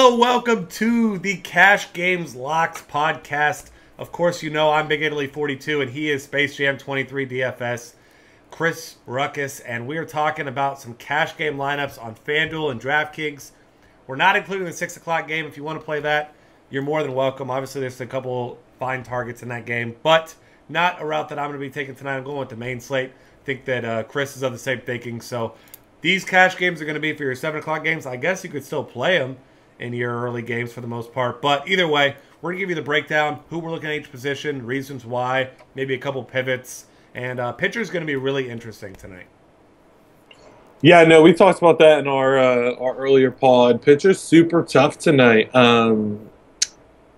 Hello, welcome to the Cash Games Locks podcast. Of course, you know I'm Big Italy 42 and he is Space Jam 23 DFS, Chris Ruckus, and we are talking about some cash game lineups on FanDuel and DraftKings. We're not including the 6 o'clock game. If you want to play that, you're more than welcome. Obviously, there's a couple fine targets in that game, but not a route that I'm going to be taking tonight. I'm going with the main slate. I think that Chris is of the same thinking, so these cash games are going to be for your 7 o'clock games. I guess you could still play them in your early games for the most part. But either way, we're going to give you the breakdown, who we're looking at each position, reasons why, maybe a couple pivots, and pitcher's going to be really interesting tonight. Yeah, no, we talked about that in our earlier pod. Pitcher's super tough tonight.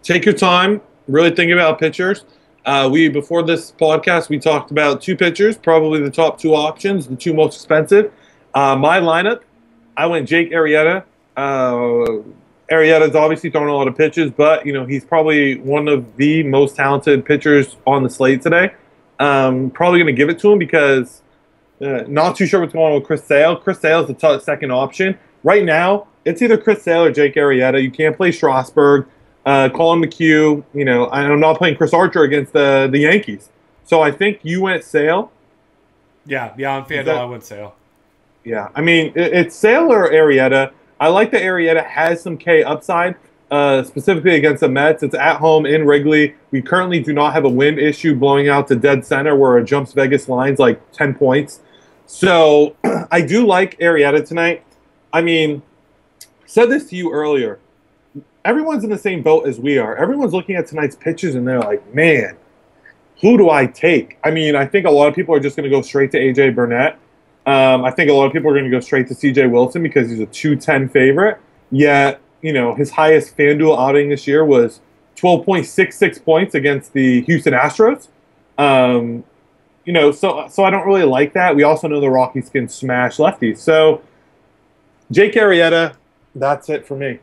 Take your time, really think about pitchers. Before this podcast, we talked about 2 pitchers, probably the top 2 options, the 2 most expensive. My lineup, I went Jake Arrieta. Arrieta's obviously throwing a lot of pitches, but he's probably one of the most talented pitchers on the slate today. Probably going to give it to him because not too sure what's going on with Chris Sale. Chris Sale is the second option right now. It's either Chris Sale or Jake Arrieta. You can't play Strasburg, Colin McHugh. I'm not playing Chris Archer against the Yankees. So I think you went Sale. Yeah, on FanDuel I went Sale. Yeah, I mean it's Sale or Arrieta. I like that Arrieta has some K upside, specifically against the Mets. It's at home in Wrigley. We currently do not have a wind issue blowing out to dead center where it jumps Vegas lines like 10 points. So I do like Arrieta tonight. I mean, said this to you earlier. Everyone's in the same boat as we are. Everyone's looking at tonight's pitches and they're like, man, who do I take? I mean, I think a lot of people are just going to go straight to A.J. Burnett. I think a lot of people are going to go straight to C.J. Wilson because he's a 210 favorite. Yet, his highest FanDuel outing this year was 12.66 points against the Houston Astros. So I don't really like that. We also know the Rockies can smash lefties. So, Jake Arrieta, that's it for me.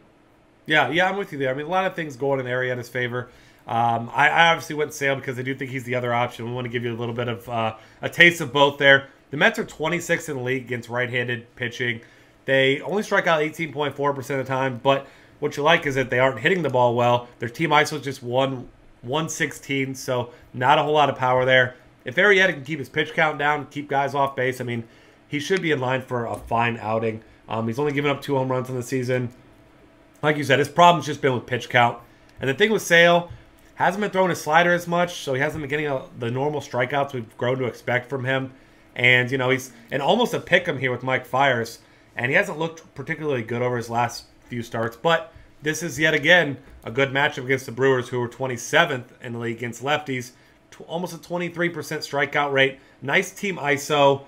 Yeah, I'm with you there. I mean, a lot of things going in Arrieta's favor. I obviously went Sale because I do think he's the other option. We want to give you a little bit of a taste of both there. The Mets are 26th in the league against right-handed pitching. They only strike out 18.4% of the time, but what you like is that they aren't hitting the ball well. Their team ISO is just 116, so not a whole lot of power there. If Arrieta can keep his pitch count down, keep guys off base, I mean, he should be in line for a fine outing. He's only given up 2 home runs in the season. Like you said, his problem's just been with pitch count. And the thing with Sale, hasn't been throwing his slider as much, so he hasn't been getting the normal strikeouts we've grown to expect from him. And, he's in almost a pick-em here with Mike Fiers, and he hasn't looked particularly good over his last few starts. But this is, yet again, a good matchup against the Brewers, who are 27th in the league against lefties. Almost a 23% strikeout rate. Nice team ISO.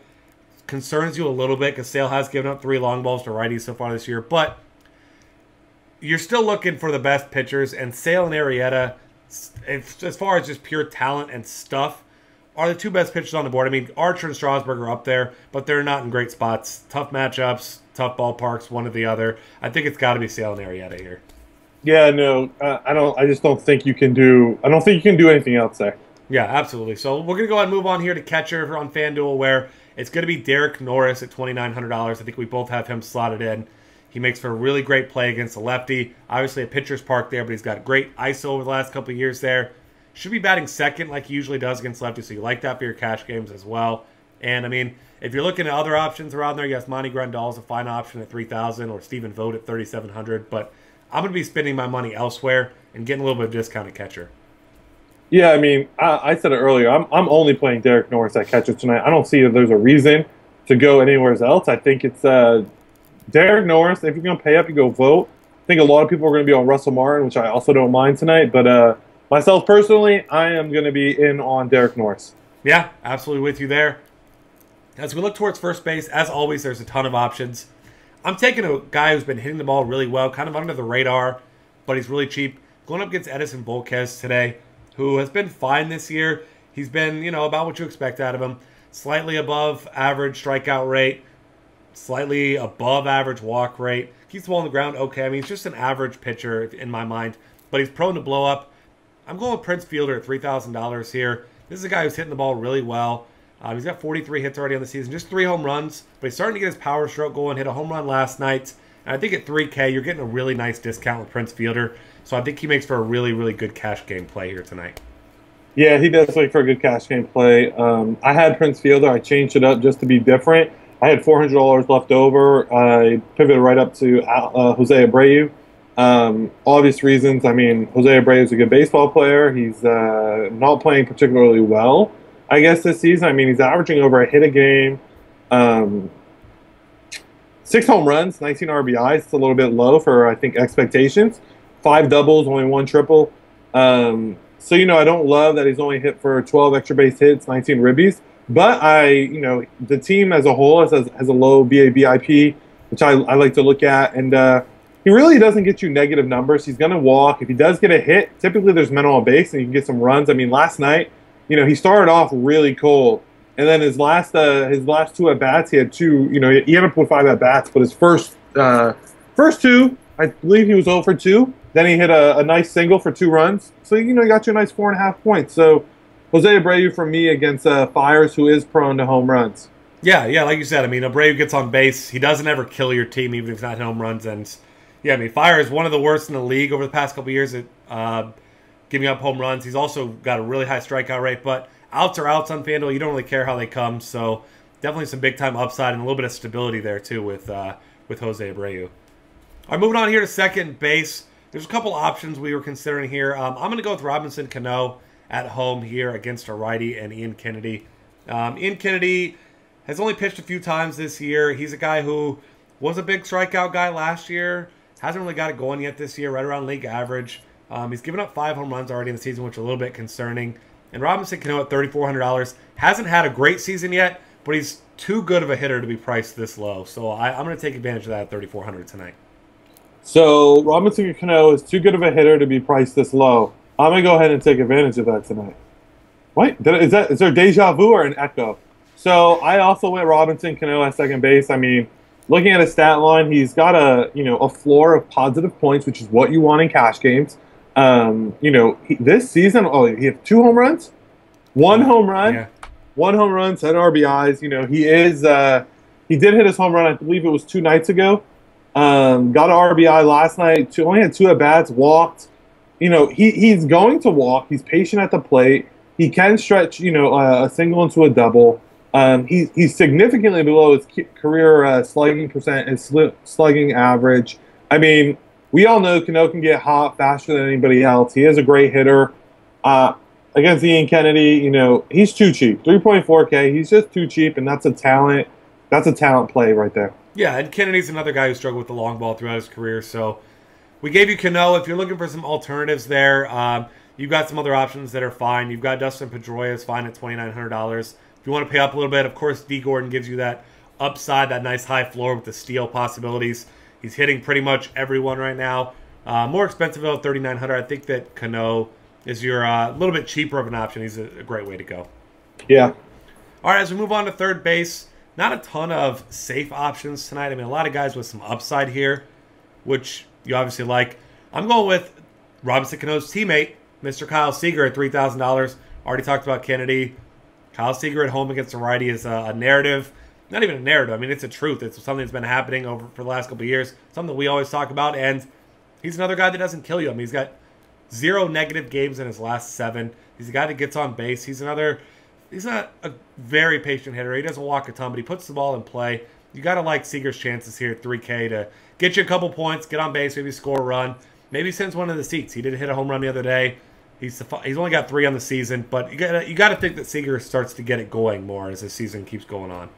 Concerns you a little bit because Sale has given up 3 long balls to righties so far this year. But you're still looking for the best pitchers, and Sale and Arrieta, as far as just pure talent and stuff, are the 2 best pitchers on the board. I mean, Archer and Strasburg are up there, but they're not in great spots. Tough matchups, tough ballparks, one or the other. I think it's got to be Sale and Arrieta here. Yeah, no, I just don't think you can do. I don't think you can do anything else there. Yeah, absolutely. So we're gonna go ahead and move on here to catcher on FanDuel, where it's gonna be Derek Norris at $2,900. I think we both have him slotted in. He makes for a really great play against a lefty. Obviously a pitcher's park there, but he's got great ISO over the last couple of years there. Should be batting second like he usually does against lefties, so you like that for your cash games as well. And, I mean, if you're looking at other options around there, yes, Monty Grandal is a fine option at $3,000 or Stephen Vogt at $3,700. But I'm going to be spending my money elsewhere and getting a little bit of discount at catcher. Yeah, I mean, I said it earlier. I'm only playing Derek Norris at catcher tonight. I don't see if there's a reason to go anywhere else. I think it's Derek Norris. If you're going to pay up, you go Vogt. I think a lot of people are going to be on Russell Martin, which I also don't mind tonight. But myself personally, I am going to be in on Derek Norris. Yeah, absolutely with you there. As we look towards first base, as always, there's a ton of options. I'm taking a guy who's been hitting the ball really well, kind of under the radar, but he's really cheap. Going up against Edison Volquez today, who has been fine this year. He's been, about what you expect out of him. Slightly above average strikeout rate, slightly above average walk rate. Keeps the ball on the ground okay. I mean, he's just an average pitcher in my mind, but he's prone to blow up. I'm going with Prince Fielder at $3,000 here. This is a guy who's hitting the ball really well. He's got 43 hits already on the season, just 3 home runs, but he's starting to get his power stroke going. Hit a home run last night And I think at 3K, you're getting a really nice discount with Prince Fielder. So I think he makes for a really, really good cash game play here tonight. Yeah, he does make for a good cash game play. I had Prince Fielder. I changed it up just to be different. I had $400 left over. I pivoted right up to Jose Abreu. Obvious reasons. I mean, Jose Abreu is a good baseball player. He's not playing particularly well, I guess, this season. I mean, he's averaging over a hit a game. 6 home runs, 19 RBIs. It's a little bit low for, I think, expectations. 5 doubles, only 1 triple. So, I don't love that he's only hit for 12 extra base hits, 19 ribbies. But the team as a whole has a low BABIP, which I like to look at. And he really doesn't get you negative numbers. He's going to walk. If he does get a hit, typically there's men on base and you can get some runs. I mean, last night, he started off really cold. And then his last 2 at-bats, he had 2, he ended up with 5 at-bats. But his first 2, I believe he was 0 for 2. Then he hit a nice single for 2 runs. So, he got you a nice 4.5 points. So, Jose Abreu for me against Fiers, who is prone to home runs. Yeah, like you said, I mean, Abreu gets on base. He doesn't ever kill your team, even if he's not hitting home runs. And, yeah, I mean, Fiers is one of the worst in the league over the past couple of years at giving up home runs. He's also got a really high strikeout rate. But outs are outs on FanDuel. You don't really care how they come. So, definitely some big-time upside and a little bit of stability there, too, with Jose Abreu. All right, moving on here to second base. There's a couple options we were considering here. I'm going to go with Robinson Cano at home here against a righty and Ian Kennedy. Ian Kennedy has only pitched a few times this year. He's a guy who was a big strikeout guy last year. Hasn't really got it going yet this year, right around league average. He's given up 5 home runs already in the season, which is a little bit concerning. And Robinson Cano at $3,400 hasn't had a great season yet, but he's too good of a hitter to be priced this low. So I'm going to take advantage of that at $3,400 tonight. So Robinson Cano is too good of a hitter to be priced this low. I'm gonna go ahead and take advantage of that tonight. What is there deja vu or an echo? So I also went Robinson Cano at second base. I mean, looking at his stat line, he's got a floor of positive points, which is what you want in cash games. This season, he had 2 home runs, 1 home run, yeah. 1 home run, 10 RBIs. He did hit his home run. I believe it was 2 nights ago. Got an RBI last night. Only had 2 at-bats, walked. He's going to walk. He's patient at the plate. He can stretch, a single into a double. He's significantly below his career slugging percent, his slugging average. I mean, we all know Cano can get hot faster than anybody else. He is a great hitter. Against Ian Kennedy, he's too cheap. 3.4K. He's just too cheap, and that's a talent. That's a talent play right there. Yeah, and Kennedy's another guy who struggled with the long ball throughout his career. So we gave you Cano. If you're looking for some alternatives there, you've got some other options that are fine. You've got Dustin Pedroia is fine at $2,900. If you want to pay up a little bit, of course, D. Gordon gives you that upside, that nice high floor with the steal possibilities. He's hitting pretty much everyone right now. More expensive though, $3,900. I think that Cano is your little bit cheaper of an option. He's a great way to go. Yeah. All right, as we move on to third base, not a ton of safe options tonight. I mean, a lot of guys with some upside here, which you obviously like. I'm going with Robinson Cano's teammate, Mr. Kyle Seager at $3,000. Already talked about Kennedy. Kyle Seager at home against a righty is a narrative. Not even a narrative. I mean, it's a truth. It's something that's been happening for the last couple of years. Something that we always talk about. And he's another guy that doesn't kill you. I mean, he's got 0 negative games in his last 7. He's a guy that gets on base. He's not a very patient hitter. He doesn't walk a ton, but he puts the ball in play. You got to like Seager's chances here at 3K to get you a couple points, get on base, maybe score a run. Maybe sends one of the seats. He did hit a home run the other day. He's only got 3 on the season, but you got to think that Seager starts to get it going more as the season keeps going on.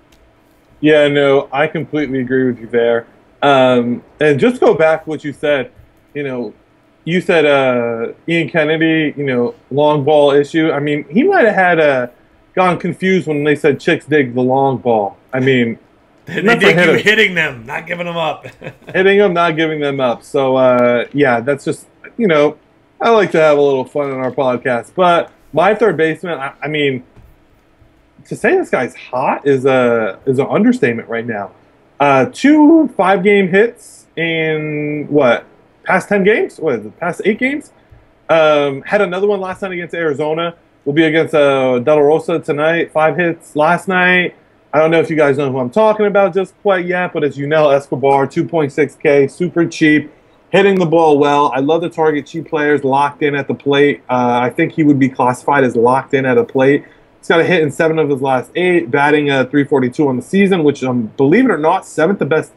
Yeah, no, I completely agree with you there. And just go back to what you said. You said Ian Kennedy, long ball issue. I mean, he might have had gone confused when they said chicks dig the long ball. I mean, they dig you hitting them, not giving them up. Hitting them, not giving them up. So, yeah, that's just, I like to have a little fun on our podcast. But my third baseman, I mean, to say this guy's hot is an understatement right now. 2 5-game hits in, past 10 games? What is it, past 8 games? Had another one last night against Arizona. Will be against De La Rosa tonight. 5 hits last night. I don't know if you guys know who I'm talking about just quite yet, but it's Yunel Escobar, 2.6K, super cheap, hitting the ball well. I love to target cheap players locked in at the plate. I think he would be classified as locked in at a plate. He's got a hit in 7 of his last 8, batting 342 on the season, which, believe it or not, 7th the best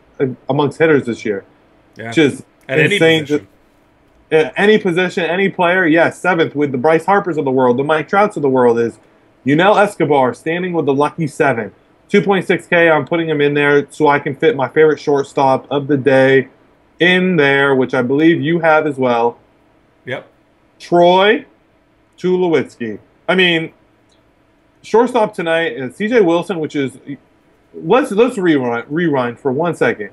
amongst hitters this year. Yeah. Which is at insane. Any position. Any player, yes, 7th with the Bryce Harpers of the world, the Mike Trouts of the world is Yunel Escobar standing with the lucky 7. 2.6K, I'm putting him in there so I can fit my favorite shortstop of the day in there, which I believe you have as well. Yep. Troy Tulowitzki. I mean, shortstop tonight is CJ Wilson, which is let's rewind for 1 second.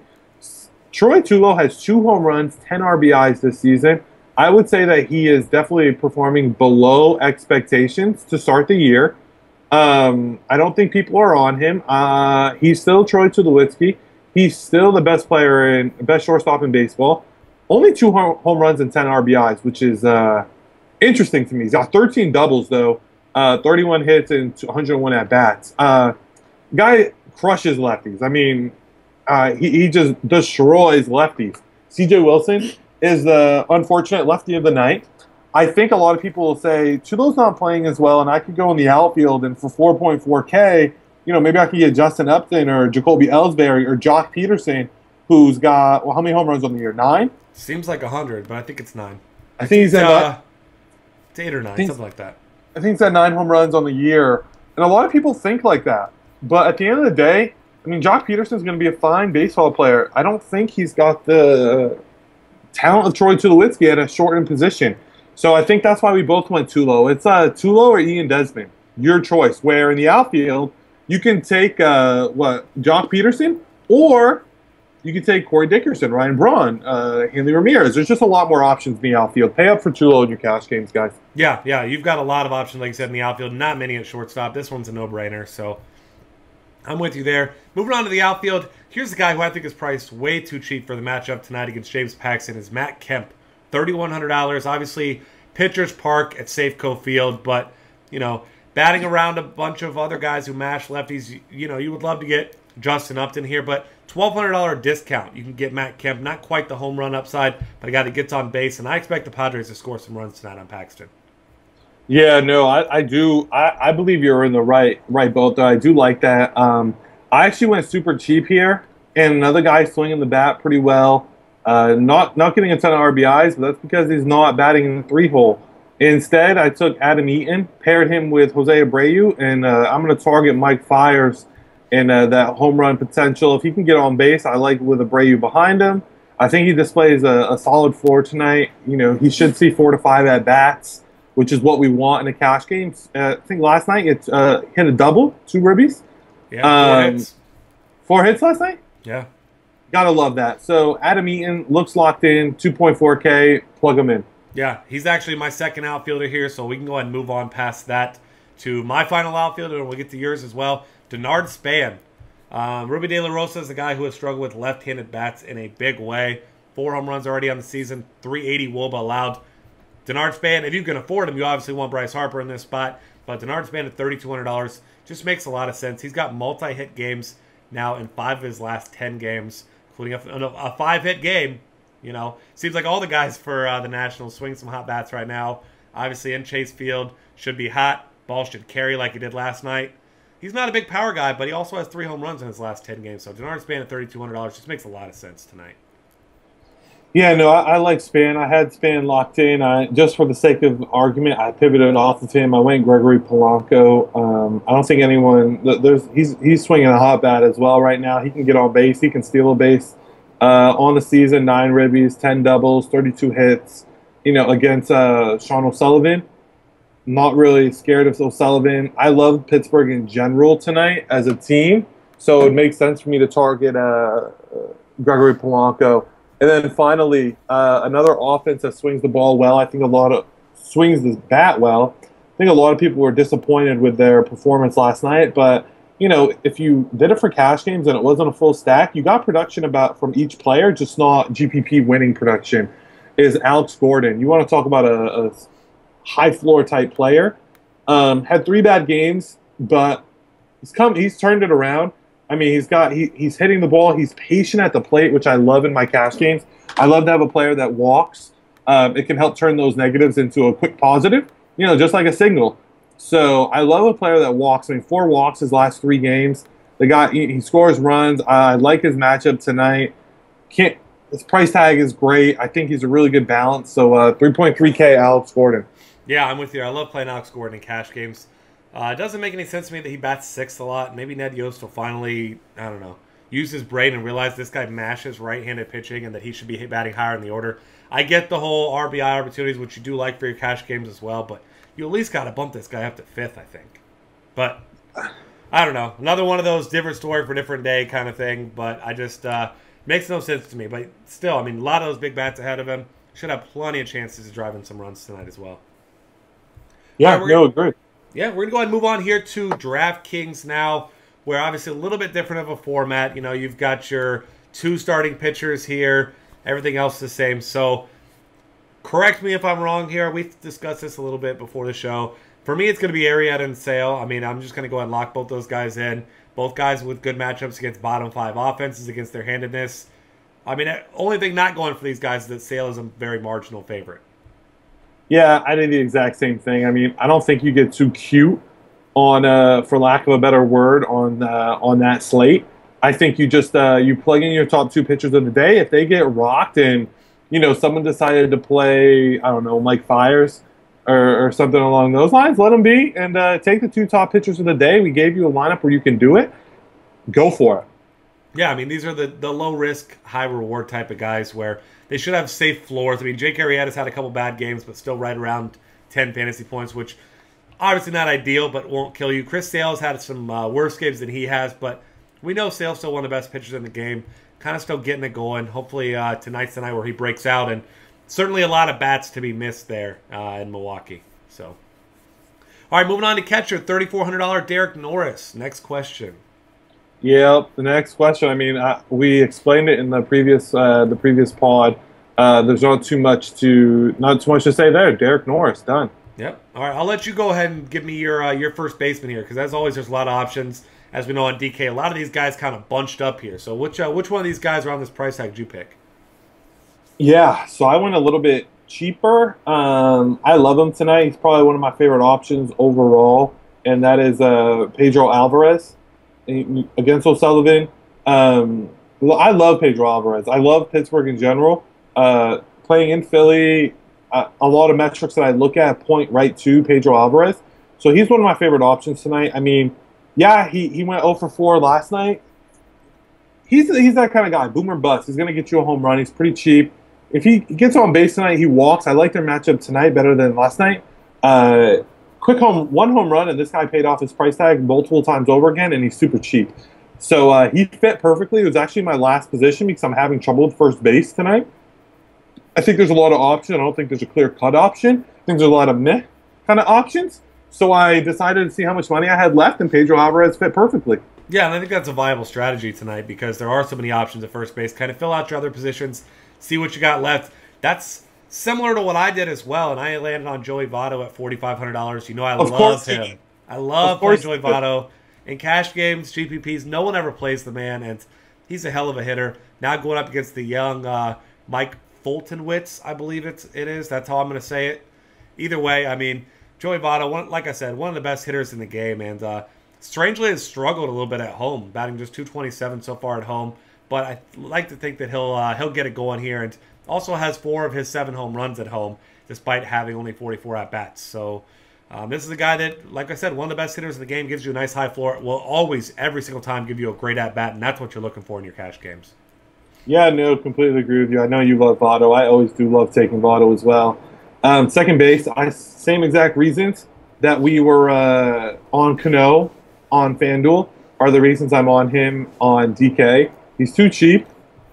Troy Tulo has 2 home runs, 10 RBIs this season. I would say that he is definitely performing below expectations to start the year. I don't think people are on him. He's still Troy Tulowitzki. He's still the best best shortstop in baseball. Only 2 home runs and 10 RBIs, which is interesting to me. He's got 13 doubles, though, 31 hits and 101 at-bats. Guy crushes lefties. I mean, he just destroys lefties. CJ Wilson is the unfortunate lefty of the night. I think a lot of people will say, Tulo's not playing as well, and I could go in the outfield, and for 4.4K, maybe I could get Justin Upton or Jacoby Ellsbury or Jock Peterson, who's got, well, how many home runs on the year? 9? Seems like 100, but I think it's 9. I think he's at it's 8 or 9, something like that. I think he's at 9 home runs on the year, and a lot of people think like that. But at the end of the day, I mean, Jock Peterson's going to be a fine baseball player. I don't think he's got the talent of Troy Tulowitzki at a shortened position. So I think that's why we both went Tulo. It's Tulo or Ian Desmond, your choice. Where in the outfield, you can take Jock Peterson, or you can take Corey Dickerson, Ryan Braun, Hanley Ramirez. There's just a lot more options in the outfield. Pay up for Tulo in your cash games, guys. Yeah, you've got a lot of options, like you said, in the outfield. Not many at shortstop. This one's a no-brainer, so I'm with you there. Moving on to the outfield, here's the guy who I think is priced way too cheap for the matchup tonight against James Paxton, is Matt Kemp. $3,100. Obviously, Pitchers Park at Safeco Field, but, batting around a bunch of other guys who mash lefties, you would love to get Justin Upton here, but $1,200 discount. You can get Matt Kemp. Not quite the home run upside, but a guy that gets on base, and I expect the Padres to score some runs tonight on Paxton. Yeah, no, I do. I believe you're in the right boat, though. I do like that. I actually went super cheap here, and another guy swinging the bat pretty well. Not getting a ton of RBIs, but that's because he's not batting in the 3-hole. Instead, I took Adam Eaton, paired him with Jose Abreu, and I'm going to target Mike Fiers and that home run potential. If he can get on base, I like with Abreu behind him. I think he displays a solid floor tonight. He should see 4 to 5 at-bats, which is what we want in a cash game. I think last night it hit a double, 2 ribbies. Yeah, 4 hits. 4 hits last night? Yeah. Gotta love that. So Adam Eaton looks locked in, 2.4K, plug him in. Yeah, he's actually my second outfielder here, so we can go ahead and move on past that to my final outfielder, and we'll get to yours as well. Denard Span. Ruby De La Rosa is the guy who has struggled with left-handed bats in a big way. 4 home runs already on the season, 380 WOBA allowed. Denard Span, if you can afford him, you obviously want Bryce Harper in this spot, but Denard Span at $3,200 just makes a lot of sense. He's got multi-hit games now in 5 of his last 10 games, including a 5-hit game. Seems like all the guys for the Nationals swing some hot bats right now. Obviously, in Chase Field, should be hot. Ball should carry like he did last night. He's not a big power guy, but he also has 3 home runs in his last 10 games. So Denard Span at $3,200 just makes a lot of sense tonight. Yeah, no, I like Span. I had Span locked in. Just for the sake of argument, I pivoted off of him. I went Gregory Polanco. I don't think anyone he's swinging a hot bat as well right now. He can get on base. He can steal a base. On the season, 9 ribbies, 10 doubles, 32 hits. Against Sean O'Sullivan. Not really scared of O'Sullivan. I love Pittsburgh in general tonight as a team, so it makes sense for me to target Gregory Polanco. And then finally, another offense that swings the ball well. I think swings the bat well. I think a lot of people were disappointed with their performance last night, but if you did it for cash games and it wasn't a full stack, you got production from each player, just not GPP winning production. Is Alex Gordon. You want to talk about a high floor type player. Had 3 bad games, but He's turned it around. I mean, he's hitting the ball. He's patient at the plate, which I love in my cash games. I love to have a player that walks. It can help turn those negatives into a quick positive, just like a signal. So I love a player that walks. I mean, 4 walks his last 3 games. The guy, he scores runs. I like his matchup tonight. His price tag is great. I think he's a really good balance. So 3.3K Alex Gordon. Yeah, I'm with you. I love playing Alex Gordon in cash games. It doesn't make any sense to me that he bats 6th a lot. Maybe Ned Yost will finally, I don't know, use his brain and realize this guy mashes right-handed pitching and that he should be batting higher in the order. I get the whole RBI opportunities, which you do like for your cash games as well, but you at least got to bump this guy up to 5th, I think. But I don't know. Another one of those different story for different day kind of thing, but I just makes no sense to me. But still, I mean, a lot of those big bats ahead of him should have plenty of chances to drive in some runs tonight as well. Yeah, no, agree. Yeah, we're going to go ahead and move on here to DraftKings now, where obviously a little bit different of a format. You've got your 2 starting pitchers here. Everything else the same. So correct me if I'm wrong here. We've discussed this a little bit before the show. For me, it's going to be Arrieta and Sale. I mean, I'm just going to go ahead and lock both those guys in. Both guys with good matchups against bottom 5 offenses, against their handedness. I mean, the only thing not going for these guys is that Sale is a very marginal favorite. Yeah, I did the exact same thing. I mean, I don't think you get too cute on, for lack of a better word, on that slate. I think you just you plug in your top 2 pitchers of the day. If they get rocked and someone decided to play, I don't know, Mike Fiers or something along those lines, let them be and take the 2 top pitchers of the day. We gave you a lineup where you can do it. Go for it. Yeah, I mean, these are the low-risk, high-reward type of guys where they should have safe floors. I mean, Jake Arrieta's had a couple bad games, but still right around 10 fantasy points, which obviously not ideal, but won't kill you. Chris Sale's had some worse games than he has, but we know Sale's still one of the best pitchers in the game. Kind of still getting it going. Hopefully tonight's the night where he breaks out, and certainly a lot of bats to be missed there in Milwaukee. So, all right, moving on to catcher, $3,400 Derek Norris. Next question. Yep. The next question. I mean, we explained it in the previous pod. There's not too much to say there. Derek Norris, done. Yep. All right. I'll let you go ahead and give me your first baseman here, because as always, there's a lot of options. As we know on DK, a lot of these guys kind of bunched up here. So which one of these guys around this price tag did you pick? Yeah. So I went a little bit cheaper. I love him tonight. He's probably one of my favorite options overall, and that is Pedro Alvarez against O'Sullivan. I love Pedro Alvarez. I love Pittsburgh in general. Playing in Philly, a lot of metrics that I look at point right to Pedro Alvarez. So he's one of my favorite options tonight. I mean, yeah, he went 0 for 4 last night. He's that kind of guy, boomer bust. He's going to get you a home run. He's pretty cheap. If he gets on base tonight, he walks. I like their matchup tonight better than last night. One home run, and this guy paid off his price tag multiple times over again, and he's super cheap. So he fit perfectly. It was actually my last position because I'm having trouble with first base tonight. I think there's a lot of options. I don't think there's a clear-cut option. I think there's a lot of meh kind of options. So I decided to see how much money I had left, and Pedro Alvarez fit perfectly. Yeah, and I think that's a viable strategy tonight because there are so many options at first base. Kind of fill out your other positions, see what you got left. That's similar to what I did as well, and I landed on Joey Votto at $4,500. You know I love him. I love playing Joey Votto. In cash games, GPPs, no one ever plays the man, and he's a hell of a hitter. Now going up against the young Mike Fultonwitz, I believe it is. That's how I'm going to say it. Either way, I mean, Joey Votto, like I said, one of the best hitters in the game, and strangely has struggled a little bit at home, batting just .227 so far at home. But I like to think that he'll get it going here, and also has 4 of his 7 home runs at home, despite having only 44 at bats. So this is a guy that, like I said, one of the best hitters in the game, gives you a nice high floor. Will always, every single time, give you a great at bat, and that's what you're looking for in your cash games. Yeah, no, completely agree with you. I know you love Votto. I always do love taking Votto as well. Second base, same exact reasons that we were on Cano on FanDuel are the reasons I'm on him on DK. He's too cheap.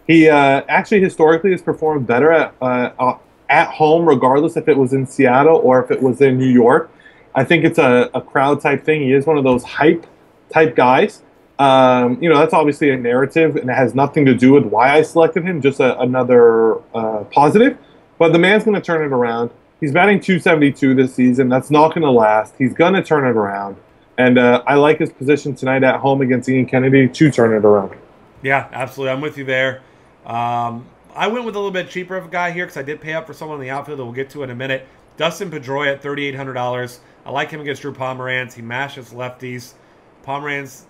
He actually historically has performed better at home, regardless if it was in Seattle or if it was in New York. I think it's a crowd type thing. He is one of those hype type guys. That's obviously a narrative, and it has nothing to do with why I selected him, just another positive. But the man's going to turn it around. He's batting .272 this season. That's not going to last. He's going to turn it around. And I like his position tonight at home against Ian Kennedy to turn it around. Yeah, absolutely. I'm with you there. I went with a little bit cheaper of a guy here because I did pay up for someone in the outfield that we'll get to in a minute. Dustin Pedroia at $3,800. I like him against Drew Pomeranz. He mashes lefties. Pomeranz,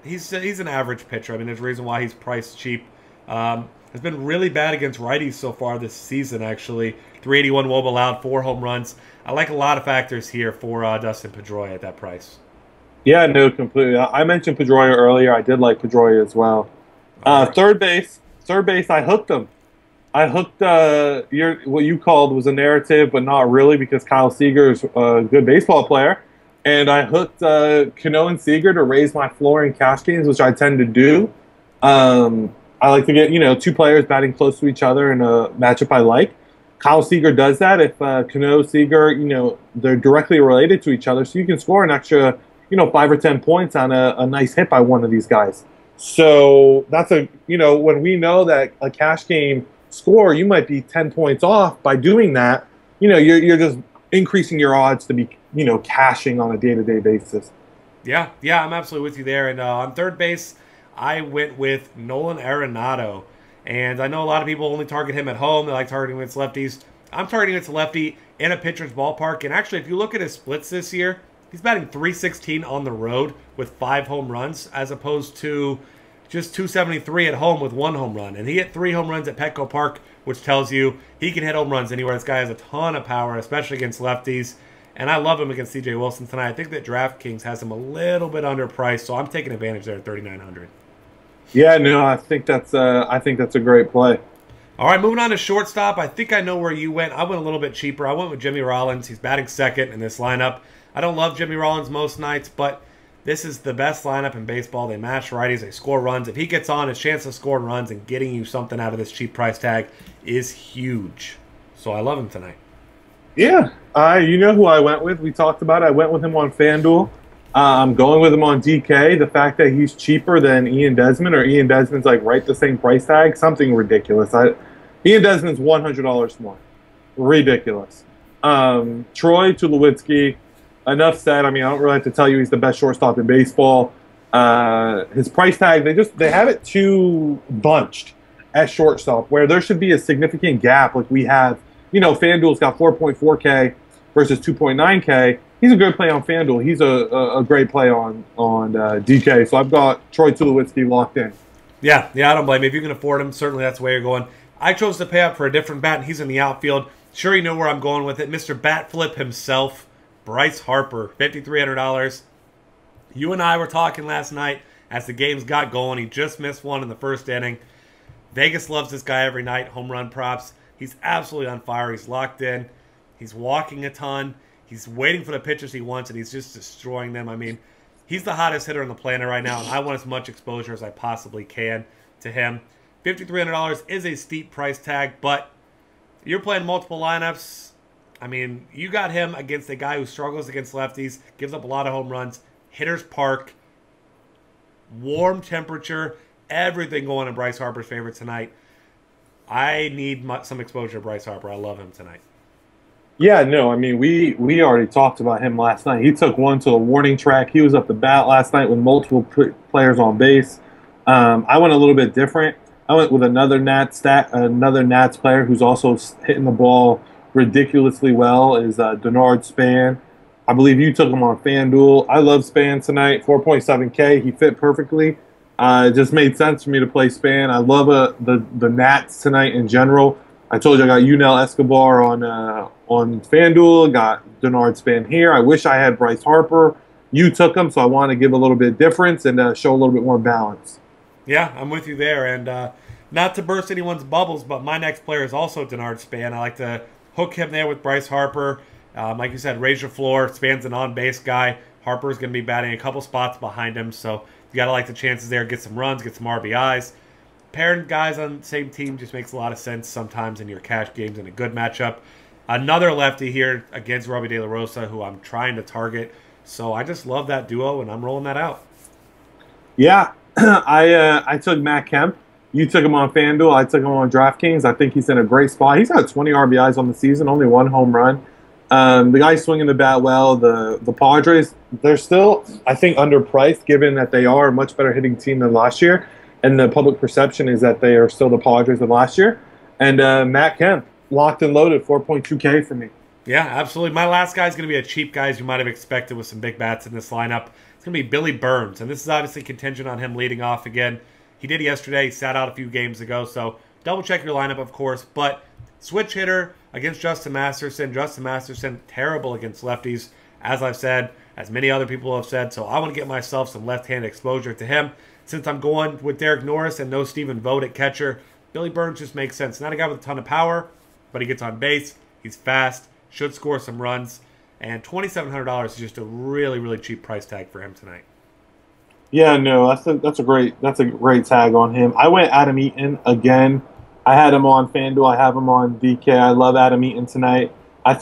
he's an average pitcher. I mean, there's a reason why he's priced cheap. Has been really bad against righties so far this season, actually. 381 WOBA allowed, 4 home runs. I like a lot of factors here for Dustin Pedroia at that price. Yeah, no, completely. I mentioned Pedroia earlier. I did like Pedroia as well. Right. Third base, I hooked him. I hooked what you called was a narrative, but not really because Kyle Seager's a good baseball player. And I hooked Cano and Seager to raise my floor in cash games, which I tend to do. I like to get, 2 players batting close to each other in a matchup I like. Kyle Seager does that. If Cano, Seager, they're directly related to each other, so you can score an extra, 5 or 10 points on a nice hit by one of these guys. So that's when we know that a cash game score, you might be 10 points off by doing that, you're just increasing your odds to be, cashing on a day-to-day basis. Yeah, I'm absolutely with you there. And on third base, I went with Nolan Arenado. And I know a lot of people only target him at home. They like targeting against lefties. I'm targeting against a lefty in a pitcher's ballpark. And actually, if you look at his splits this year, he's batting .316 on the road with 5 home runs, as opposed to just .273 at home with 1 home run. And he hit 3 home runs at Petco Park, which tells you he can hit home runs anywhere. This guy has a ton of power, especially against lefties. And I love him against C.J. Wilson tonight. I think that DraftKings has him a little bit underpriced, so I'm taking advantage there at $3,900. Yeah, no, I think that's a great play. All right, moving on to shortstop. I think I know where you went. I went a little bit cheaper. I went with Jimmy Rollins. He's batting second in this lineup. I don't love Jimmy Rollins most nights, but this is the best lineup in baseball. They mash righties. They score runs. If he gets on, his chance of scoring runs and getting you something out of this cheap price tag is huge. So I love him tonight. Yeah, you know who I went with. We talked about it. I went with him on FanDuel. I'm going with him on DK. The fact that he's cheaper than Ian Desmond, or Ian Desmond's like right the same price tag, something ridiculous. Ian Desmond's $100 more. Ridiculous. Troy Tulowitzki, enough said. I mean, I don't really have to tell you he's the best shortstop in baseball. His price tag, they have it too bunched at shortstop, where there should be a significant gap like we have. FanDuel's got 4.4K versus 2.9K. He's a good play on FanDuel. He's a great play on DK. So I've got Troy Tulowitzki locked in. Yeah, I don't blame you. If you can afford him, certainly that's the way you're going. I chose to pay up for a different bat, and he's in the outfield. Sure, you know where I'm going with it. Mr. Bat Flip himself, Bryce Harper, $5,300. You and I were talking last night as the games got going. He just missed one in the first inning. Vegas loves this guy every night, home run props. He's absolutely on fire. He's locked in. He's walking a ton. He's waiting for the pitches he wants, and he's just destroying them. I mean, he's the hottest hitter on the planet right now, and I want as much exposure as I possibly can to him. $5,300 is a steep price tag, but you're playing multiple lineups. I mean, you got him against a guy who struggles against lefties, gives up a lot of home runs, hitter's park, warm temperature, everything going in Bryce Harper's favor tonight. I need some exposure to Bryce Harper. I love him tonight. Yeah, no, I mean, we already talked about him last night. He took one to the warning track. He was up the bat last night with multiple players on base. I went a little bit different. I went with another Nats player who's also hitting the ball ridiculously well, is Denard Span. I believe you took him on FanDuel. I love Span tonight, 4.7K. He fit perfectly. It just made sense for me to play Span. I love the Nats tonight in general. I told you I got Yunel Escobar on FanDuel, got Denard Span here. I wish I had Bryce Harper. You took him, so I want to give a little bit of difference and show a little bit more balance. Yeah, I'm with you there. And not to burst anyone's bubbles, but my next player is also Denard Span. I like to hook him there with Bryce Harper. Like you said, raise your floor. Span's an on-base guy. Harper's going to be batting a couple spots behind him, so you got to like the chances there. Get some runs, get some RBIs. Pairing guys on the same team just makes a lot of sense sometimes in your cash games in a good matchup. Another lefty here against Robbie De La Rosa, who I'm trying to target. So I just love that duo, and I'm rolling that out. Yeah, I took Matt Kemp. You took him on FanDuel. I took him on DraftKings. I think he's in a great spot. He's got 20 RBIs on the season, only 1 home run. The guys swinging the bat well. The Padres, they're still, I think, underpriced given that they are a much better hitting team than last year, and the public perception is that they are still the Padres of last year. And Matt Kemp, locked and loaded, 4.2K for me. Yeah, absolutely. My last guy is going to be a cheap guy, as you might have expected with some big bats in this lineup. It's going to be Billy Burns, and this is obviously contingent on him leading off again. He did yesterday. He sat out a few games ago, so double check your lineup, of course. But switch hitter against Justin Masterson. Justin Masterson, terrible against lefties, as I've said, as many other people have said. So I want to get myself some left-hand exposure to him. Since I'm going with Derek Norris and no Stephen Vogt at catcher, Billy Burns just makes sense. Not a guy with a ton of power, but he gets on base. He's fast. Should score some runs, and $2,700 is just a really, really cheap price tag for him tonight. Yeah, no, that's a great tag on him. I went Adam Eaton again. I had him on FanDuel. I have him on DK. I love Adam Eaton tonight. I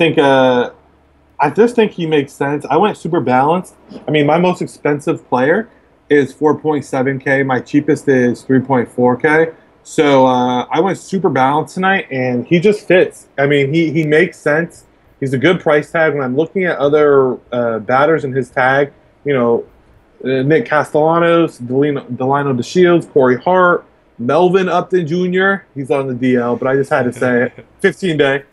just think he makes sense. I went super balanced. I mean, my most expensive player is 4.7K. My cheapest is 3.4K. So I went super balanced tonight, and he just fits. I mean, he makes sense. He's a good price tag. When I'm looking at other batters in his tag, Nick Castellanos, Delino DeShields, Corey Hart, Melvin Upton Jr. He's on the DL, but I just had to say it. 15-day.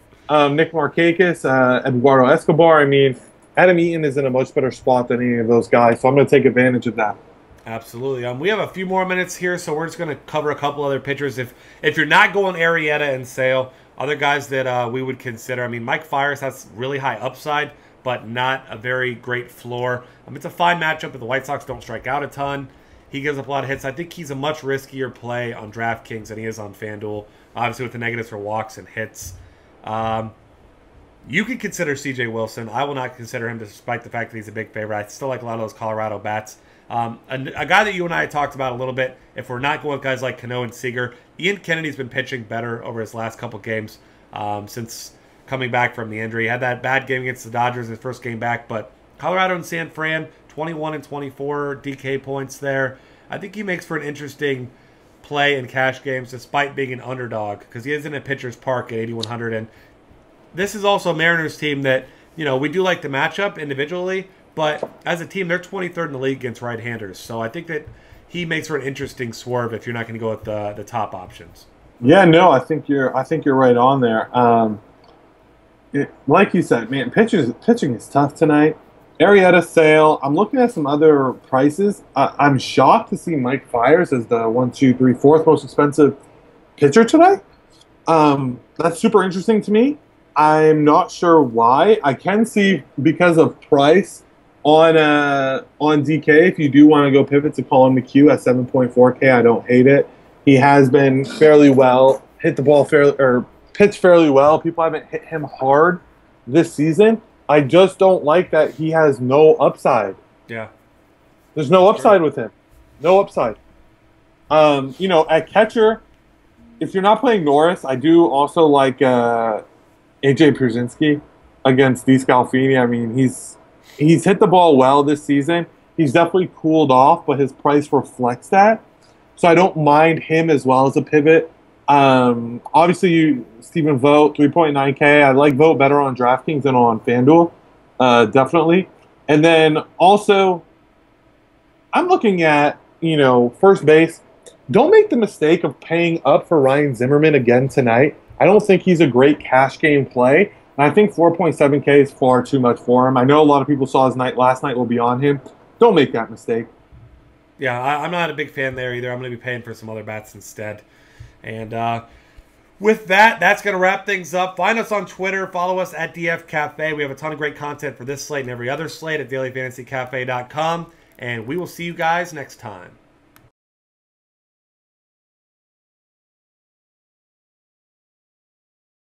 Nick Markakis, Eduardo Escobar. I mean, Adam Eaton is in a much better spot than any of those guys, so I'm going to take advantage of that. Absolutely. We have a few more minutes here, so we're just going to cover a couple other pitchers. If you're not going Arrieta and Sale, other guys that we would consider. I mean, Mike Fiers has really high upside, but not a very great floor. It's a fine matchup, but the White Sox don't strike out a ton. He gives up a lot of hits. I think he's a much riskier play on DraftKings than he is on FanDuel, obviously with the negatives for walks and hits. You could consider C.J. Wilson. I will not consider him despite the fact that he's a big favorite. I still like a lot of those Colorado bats. A guy that you and I talked about a little bit, if we're not going with guys like Cano and Seager, Ian Kennedy's been pitching better over his last couple games since coming back from the injury. He had that bad game against the Dodgers his first game back, but Colorado and San Fran, 21 and 24 DK points there. I think he makes for an interesting play in cash games despite being an underdog because he is in a pitcher's park at 8,100. And this is also a Mariners team that, we do like the matchup individually, but as a team, they're 23rd in the league against right-handers. So I think that he makes for an interesting swerve if you're not going to go with the top options. Yeah, no, I think you're right on there. Like you said, man, pitching is tough tonight. Arrieta, Sale. I'm looking at some other prices. I'm shocked to see Mike Fiers as the 1, 2, 3, fourth most expensive pitcher today. That's super interesting to me. I'm not sure why. I can see because of price on DK. If you do want to go pivot to Colin McHugh at 7.4K, I don't hate it. He has been fairly well, hit the ball fairly or pitched fairly well. People haven't hit him hard this season. I just don't like that he has no upside. Yeah. There's no upside with him. No upside. At catcher, if you're not playing Norris, I do also like AJ Pierzynski against DeScalfini. I mean, he's hit the ball well this season. He's definitely cooled off, but his price reflects that. So I don't mind him as well as a pivot. Obviously, Stephen Vogt, 3.9K. I like Vogt better on DraftKings than on FanDuel, definitely. And then also, I'm looking at, first base. Don't make the mistake of paying up for Ryan Zimmerman again tonight. I don't think he's a great cash game play. And I think 4.7K is far too much for him. I know a lot of people saw his last night will be on him. Don't make that mistake. Yeah, I'm not a big fan there either. I'm going to be paying for some other bats instead. And with that, that's going to wrap things up. Find us on Twitter. Follow us at DF Cafe. We have a ton of great content for this slate and every other slate at dailyfantasycafe.com. And we will see you guys next time.